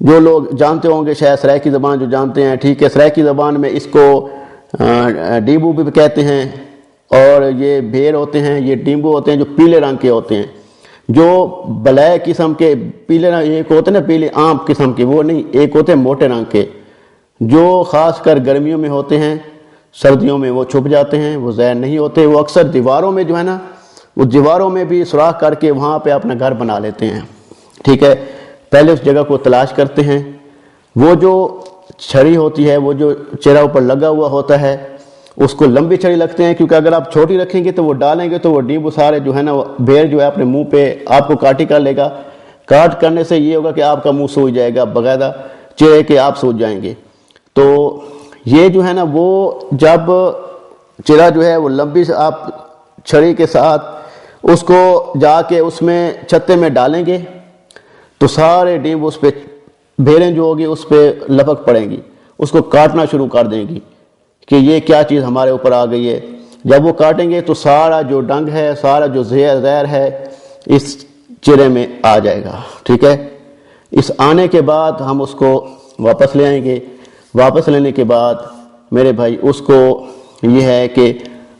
جو لوگ جانتے ہوں گے شاید سرائکی زبان جو جانتے ہیں، ٹھیک ہے، سرائکی زبان میں اس کو ڈیمبو بھی کہتے ہیں، اور یہ بھیر ہوتے ہیں، یہ ڈیمبو ہوتے ہیں جو پیلے رنگ کے ہوتے ہیں، جو بلیک قسم کے پیلے رنگ، ایک ہوتے ہیں نا پیلے عام قسم کے، وہ نہیں، ایک ہوتے ہیں موٹے رنگ کے جو خاص کر گرمیوں میں ہوتے ہیں، سردیوں میں وہ چھپ جاتے ہیں، وہ زہر نہیں ہوتے، وہ اکثر دیواروں میں جو ہے نا، وہ دیواروں میں بھی سوراخ کر کے وہاں پہ اپنا گھر بنا لیتے ہیں، ٹھیک ہے۔ پہلے اس جگہ کو تلاش کرتے ہیں، وہ جو چھڑی ہوتی ہے، وہ جو چہرہ اوپر لگا ہوا ہوتا ہے، اس کو لمبی چھڑی لگتے ہیں، کیونکہ اگر آپ چھوٹی رکھیں گے تو وہ ڈالیں گے تو وہ ڈیمبو سارے جو ہے نا، بھیر جو ہے اپنے منہ پہ آپ کو کاٹی کر لے گا۔ کاٹ کرنے سے یہ ہوگا کہ آپ کا منہ سوج جائے گا، باقاعدہ چہرے کے آپ سوج جائیں گے۔ تو یہ جو ہے نا، وہ جب چہرہ جو ہے وہ لمبی سے آپ چھڑی کے ساتھ اس کو جا کے اس میں چھتے میں ڈالیں گے تو سارے ڈیمبو اس پہ، بھیریں جو ہوگی اس پہ لپک پڑیں گی، اس کو کاٹنا شروع کر دیں گی کہ یہ کیا چیز ہمارے اوپر آ گئی ہے۔ جب وہ کاٹیں گے تو سارا جو ڈنگ ہے، سارا جو زہر ہے اس چہرے میں آ جائے گا، ٹھیک ہے۔ اس آنے کے بعد ہم اس کو واپس لے آئیں گے۔ واپس لینے کے بعد میرے بھائی اس کو یہ ہے کہ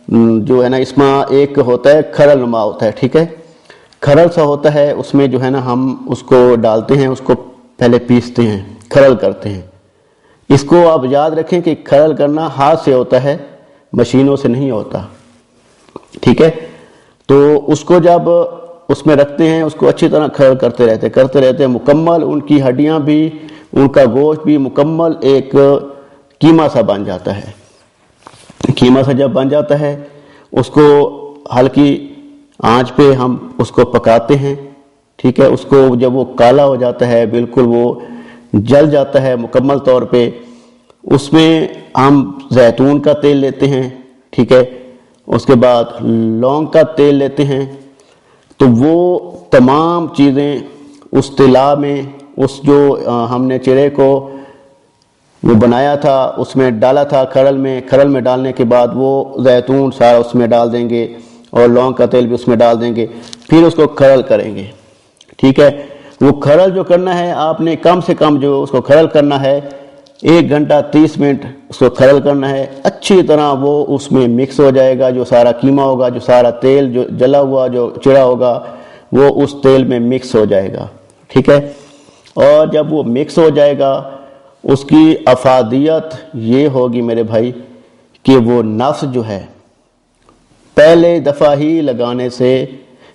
جو ہے نا، اس میں ایک ہوتا ہے کھرل نما ہوتا ہے، ٹھیک ہے، کھرل سا ہوتا ہے، اس میں جو ہے نا ہم اس کو ڈالتے ہیں، اس کو پہلے پیستے ہیں، کھرل کرتے ہیں۔ اس کو آپ یاد رکھیں کہ کھرل کرنا ہاتھ سے ہوتا ہے، مشینوں سے نہیں ہوتا، ٹھیک ہے۔ تو اس کو جب اس میں رکھتے ہیں، اس کو اچھی طرح کھرل کرتے رہتے ہیں، مکمل ان کی ہڈیاں بھی، ان کا گوشت بھی مکمل ایک قیمہ سا بن جاتا ہے۔ قیمہ سا جب بن جاتا ہے، اس کو ہلکی آنچ پہ ہم اس کو پکاتے ہیں، ٹھیک ہے۔ اس کو جب وہ کالا ہو جاتا ہے، بالکل وہ جل جاتا ہے مکمل طور پہ، اس میں ہم زیتون کا تیل لیتے ہیں، ٹھیک ہے، اس کے بعد لونگ کا تیل لیتے ہیں۔ تو وہ تمام چیزیں اس طلا میں، اس جو ہم نے چہرے کو وہ بنایا تھا اس میں ڈالا تھا، کھرل میں ڈالنے کے بعد وہ زیتون سارا اس میں ڈال دیں گے اور لونگ کا تیل بھی اس میں ڈال دیں گے، پھر اس کو کھرل کریں گے، ٹھیک ہے۔ وہ کھرل جو کرنا ہے آپ نے کم سے کم جو اس کو کھرل کرنا ہے 1 گھنٹہ 30 منٹ اس کو کھرل کرنا ہے، اچھی طرح وہ اس میں مکس ہو جائے گا، جو سارا قیمہ ہوگا، جو سارا تیل جو جلا ہوا جو چڑا ہوگا وہ اس تیل میں مکس ہو جائے گا، ٹھیک ہے۔ اور جب وہ مکس ہو جائے گا، اس کی افادیت یہ ہوگی میرے بھائی کہ وہ نفس جو ہے پہلے دفعہ ہی لگانے سے،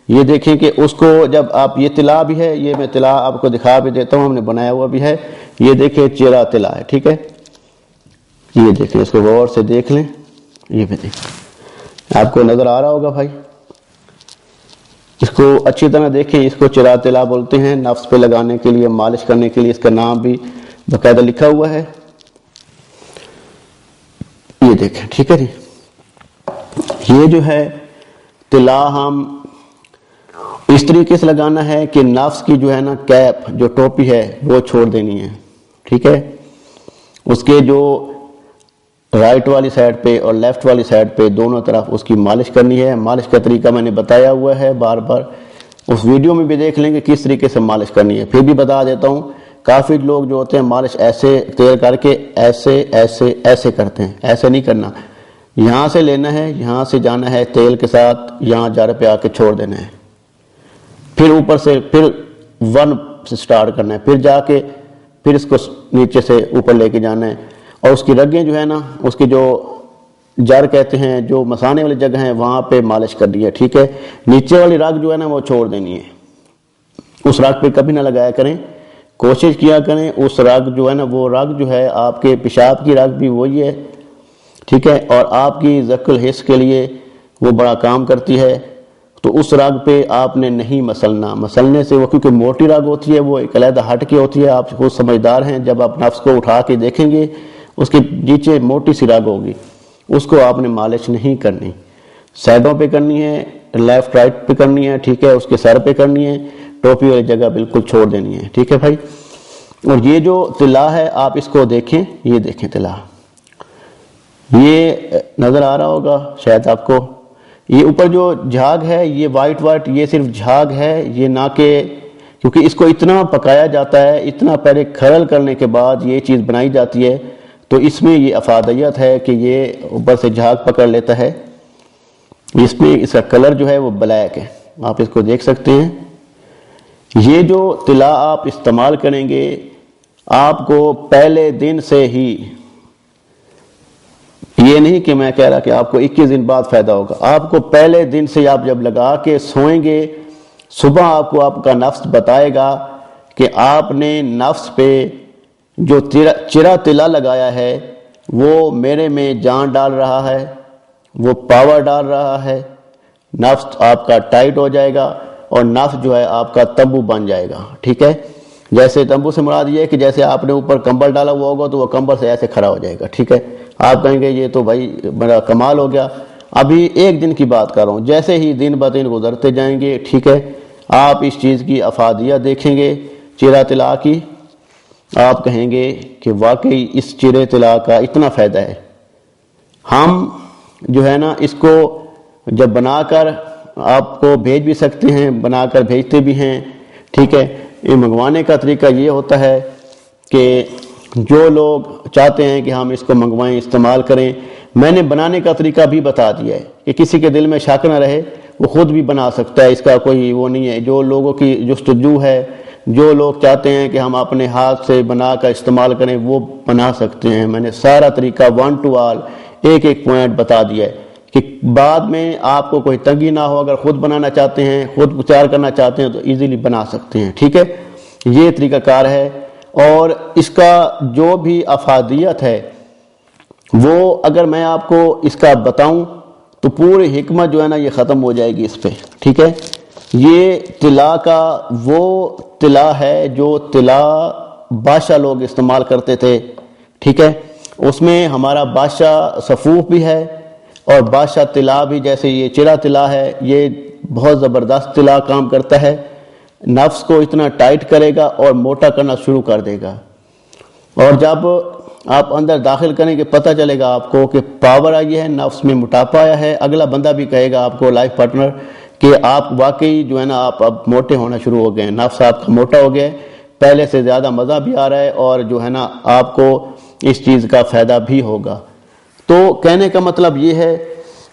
یہ دیکھیں کہ اس کو جب آپ، یہ طلا بھی ہے، یہ میں طلا آپ کو دکھا بھی دیتا ہوں، ہم نے بنایا ہوا بھی ہے، یہ دیکھیں چہرہ طلا ہے، ٹھیک ہے، یہ دیکھیں، اس کو غور سے دیکھ لیں، یہ بھی دیکھیں، آپ کو نظر آ رہا ہوگا بھائی، اس کو اچھی طرح دیکھیں، اس کو چہرہ طلا بولتے ہیں، نفس پہ لگانے کے لیے، مالش کرنے کے لیے، اس کا نام بھی باقاعدہ لکھا ہوا ہے، یہ دیکھیں، ٹھیک ہے جی۔ یہ جو ہے طلا ہم اس طریقے سے لگانا ہے کہ نفس کی جو ہے نا کیپ، جو ٹوپی ہے وہ چھوڑ دینی ہے، ٹھیک ہے۔ اس کے جو رائٹ والی سائڈ پہ اور لیفٹ والی سائڈ پہ دونوں طرف اس کی مالش کرنی ہے۔ مالش کا طریقہ میں نے بتایا ہوا ہے بار بار، اس ویڈیو میں بھی دیکھ لیں گے کس طریقے سے مالش کرنی ہے، پھر بھی بتا دیتا ہوں۔ کافی لوگ جو ہوتے ہیں مالش ایسے تیل کر کے ایسے ایسے ایسے کرتے ہیں، ایسے نہیں کرنا، یہاں سے لینا ہے، یہاں سے جانا ہے تیل کے ساتھ، یہاں جڑ پہ آ کے چھوڑ دینا ہے، پھر اوپر سے پھر 1 سے سٹارٹ کرنا ہے، پھر جا کے پھر اس کو نیچے سے اوپر لے کے جانا ہے، اور اس کی رگیں جو ہے نا، اس کی جو جڑ کہتے ہیں، جو مسانے والی جگہ ہیں وہاں پہ مالش کرنی ہے، ٹھیک ہے۔ نیچے والی رگ جو ہے نا وہ چھوڑ دینی ہے، اس رگ پہ کبھی نہ لگایا کریں، کوشش کیا کریں اس رگ جو ہے نا، وہ رگ جو ہے آپ کے پیشاب کی رگ بھی وہی ہے، ٹھیک ہے، اور آپ کی ذکر الحس کے لیے وہ بڑا کام کرتی ہے، تو اس رگ پہ آپ نے نہیں مسلنا، مسلنے سے وہ کیونکہ موٹی رگ ہوتی ہے، وہ ایک علیحدہ ہٹ کے ہوتی ہے، آپ خود سمجھدار ہیں، جب آپ نفس کو اٹھا کے دیکھیں گے اس کے نیچے موٹی سی رگ ہوگی، اس کو آپ نے مالش نہیں کرنی، سائڈوں پہ کرنی ہے، لیفٹ رائٹ پہ کرنی ہے، ٹھیک ہے، اس کے سر پہ کرنی ہے، ٹوپی والی جگہ بالکل چھوڑ دینی ہے، ٹھیک ہے بھائی۔ اور یہ جو طلا ہے آپ اس کو دیکھیں، یہ دیکھیں طلا، یہ نظر آ رہا ہوگا شاید آپ کو، یہ اوپر جو جھاگ ہے یہ وائٹ یہ صرف جھاگ ہے، یہ نہ کہ کیونکہ اس کو اتنا پکایا جاتا ہے، اتنا پہلے کھرل کرنے کے بعد یہ چیز بنائی جاتی ہے، تو اس میں یہ افادیت ہے کہ یہ اوپر سے جھاگ پکڑ لیتا ہے۔ اس میں اس کا کلر جو ہے وہ بلیک ہے، آپ اس کو دیکھ سکتے ہیں۔ یہ جو طلا آپ استعمال کریں گے، آپ کو پہلے دن سے ہی، یہ نہیں کہ میں کہہ رہا کہ آپ کو 21 دن بعد فائدہ ہوگا، آپ کو پہلے دن سے آپ جب لگا کے سوئیں گے، صبح آپ کو آپ کا نفس بتائے گا کہ آپ نے نفس پہ جو چرا طلا لگایا ہے وہ میرے میں جان ڈال رہا ہے، وہ پاور ڈال رہا ہے، نفس آپ کا ٹائٹ ہو جائے گا اور نفس جو ہے آپ کا تمبو بن جائے گا، ٹھیک ہے۔ جیسے تمبو سے مراد یہ ہے کہ جیسے آپ نے اوپر کمبل ڈالا ہوا ہوگا تو وہ کمبل سے ایسے کھڑا ہو جائے گا، ٹھیک ہے۔ آپ کہیں گے یہ تو بھائی بڑا کمال ہو گیا۔ ابھی ایک دن کی بات کر رہا ہوں، جیسے ہی دن بدن گزرتے جائیں گے، ٹھیک ہے، آپ اس چیز کی افادیت دیکھیں گے چرا طلا کی، آپ کہیں گے کہ واقعی اس چرے طلا کا اتنا فائدہ ہے۔ ہم جو ہے نا اس کو جب بنا کر آپ کو بھیج بھی سکتے ہیں، بنا کر بھیجتے بھی ہیں، ٹھیک ہے۔ یہ منگوانے کا طریقہ یہ ہوتا ہے کہ جو لوگ چاہتے ہیں کہ ہم اس کو منگوائیں، استعمال کریں، میں نے بنانے کا طریقہ بھی بتا دیا ہے کہ کسی کے دل میں شک نہ رہے، وہ خود بھی بنا سکتا ہے، اس کا کوئی وہ نہیں ہے۔ جو لوگوں کی جستجو ہے، جو لوگ چاہتے ہیں کہ ہم اپنے ہاتھ سے بنا کر استعمال کریں، وہ بنا سکتے ہیں۔ میں نے سارا طریقہ ون ٹو آل ایک ایک پوائنٹ بتا دیا ہے کہ بعد میں آپ کو کوئی تنگی نہ ہو، اگر خود بنانا چاہتے ہیں، خود تیار کرنا چاہتے ہیں تو ایزیلی بنا سکتے ہیں، ٹھیک ہے۔ یہ طریقہ کار ہے، اور اس کا جو بھی افادیت ہے وہ اگر میں آپ کو اس کا بتاؤں تو پوری حکمت جو ہے نا یہ ختم ہو جائے گی اس پہ، ٹھیک ہے۔ یہ طلا کا وہ طلا ہے جو طلا بادشاہ لوگ استعمال کرتے تھے، ٹھیک ہے۔ اس میں ہمارا بادشاہ صفوف بھی ہے اور بادشاہ طلا بھی، جیسے یہ چرا طلا ہے، یہ بہت زبردست طلا کام کرتا ہے، نفس کو اتنا ٹائٹ کرے گا اور موٹا کرنا شروع کر دے گا۔ اور جب آپ اندر داخل کریں گے پتہ چلے گا آپ کو کہ پاور آئی ہے، نفس میں موٹاپا آیا ہے، اگلا بندہ بھی کہے گا آپ کو، لائف پارٹنر، کہ آپ واقعی جو ہے نا آپ اب موٹے ہونا شروع ہو گئے ہیں، نفس آپ کا موٹا ہو گیا ہے، پہلے سے زیادہ مزہ بھی آ رہا ہے، اور جو ہے نا آپ کو اس چیز کا فائدہ بھی ہوگا۔ تو کہنے کا مطلب یہ ہے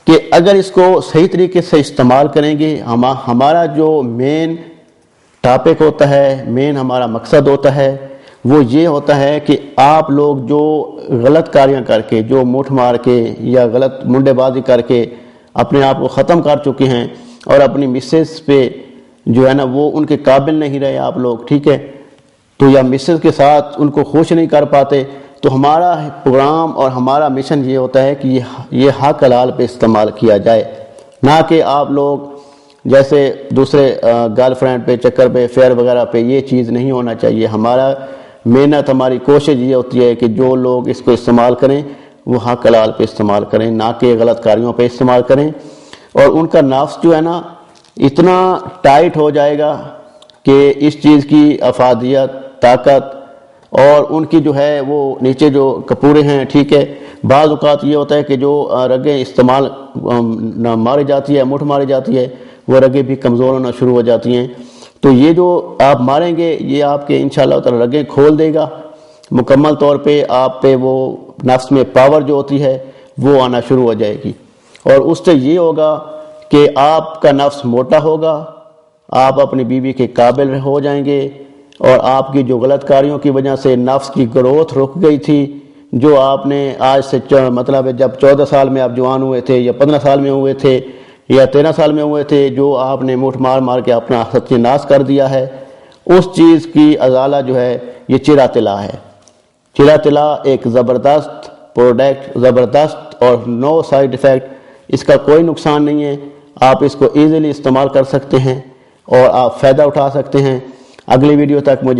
کہ اگر اس کو صحیح طریقے سے استعمال کریں گے، ہمارا جو مین ٹاپک ہوتا ہے، مین ہمارا مقصد ہوتا ہے، وہ یہ ہوتا ہے کہ آپ لوگ جو غلط کاریاں کر کے، جو مٹھ مار کے یا غلط منڈے بازی کر کے اپنے آپ کو ختم کر چکے ہیں اور اپنی مسز پہ جو ہے نا وہ ان کے قابل نہیں رہے آپ لوگ، ٹھیک ہے، تو یا مسز کے ساتھ ان کو خوش نہیں کر پاتے، تو ہمارا پروگرام اور ہمارا مشن یہ ہوتا ہے کہ یہ حق حلال پہ استعمال کیا جائے، نہ کہ آپ لوگ جیسے دوسرے گرل فرینڈ پہ، چکر پہ، فیئر وغیرہ پہ، یہ چیز نہیں ہونا چاہیے۔ ہمارا محنت، ہماری کوشش یہ ہوتی ہے کہ جو لوگ اس کو استعمال کریں وہ حق حلال پہ استعمال کریں، نہ کہ غلط کاریوں پہ استعمال کریں، اور ان کا نفس جو ہے نا اتنا ٹائٹ ہو جائے گا کہ اس چیز کی افادیت، طاقت، اور ان کی جو ہے وہ نیچے جو کپورے ہیں، ٹھیک ہے، بعض اوقات یہ ہوتا ہے کہ جو رگیں استعمال ماری جاتی ہے، مٹھ ماری جاتی ہے، وہ رگیں بھی کمزور ہونا شروع ہو جاتی ہیں، تو یہ جو آپ ماریں گے یہ آپ کے انشاءاللہ تعالی رگیں کھول دے گا مکمل طور پہ، آپ پہ وہ نفس میں پاور جو ہوتی ہے وہ آنا شروع ہو جائے گی، اور اس سے یہ ہوگا کہ آپ کا نفس موٹا ہوگا، آپ اپنی بیوی کے قابل ہو جائیں گے، اور آپ کی جو غلط کاریوں کی وجہ سے نفس کی گروتھ رک گئی تھی، جو آپ نے آج سے مطلب جب 14 سال میں آپ جوان ہوئے تھے یا 15 سال میں ہوئے تھے یا 13 سال میں ہوئے تھے، جو آپ نے مٹھ مار مار کے اپنا ستیہ ناش کر دیا ہے، اس چیز کی ازالہ جو ہے یہ چرا طلا ہے۔ چرا طلا ایک زبردست پروڈکٹ، زبردست اور نو سائیڈ ایفیکٹ، اس کا کوئی نقصان نہیں ہے، آپ اس کو ایزیلی استعمال کر سکتے ہیں اور آپ فائدہ اٹھا سکتے ہیں۔ اگلی ویڈیو تک مجھے